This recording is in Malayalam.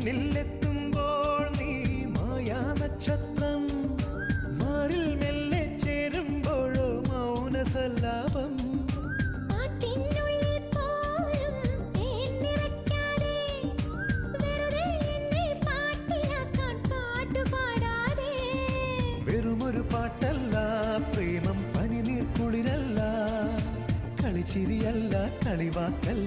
മുന്നിലെത്തുമ്പോൾ നീ മായാ നക്ഷത്രം, മാറിൽ മെല്ലെ ചേരുമ്പോഴോ മൗനസല്ലാപം. വെറുമൊരു പാട്ടല്ല പ്രേമം, പനിനീർ കുളിരല്ല, കളിച്ചിരിയല്ല, കളിവാക്കല്ല.